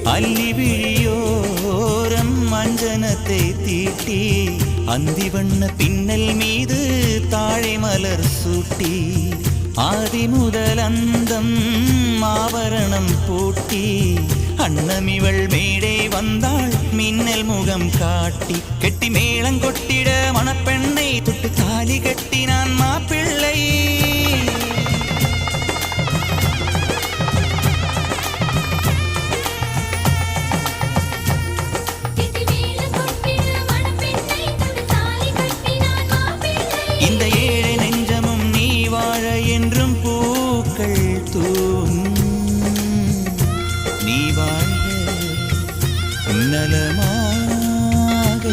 அல்லி விழியோரம் மஞ்சனத்தை தீட்டி அந்தி வண்ண பின்னல் மீது தாழை மலர் சூட்டி ஆதி முதல் அந்தம் ஆபரணம் பூட்டி அன்னமிவள் மேடை வந்தாள் மின்னல் முகம் காட்டி கெட்டி மேளங்கொட்டிட மணப்பெண்ணை தொட்டு தாலி கட்டினான் மாப்பிள்ளை. இந்த ஏழை நெஞ்சமும் நீ வாழ என்றும் பூக்கள் தூவும் நீ வாழ நலமாக.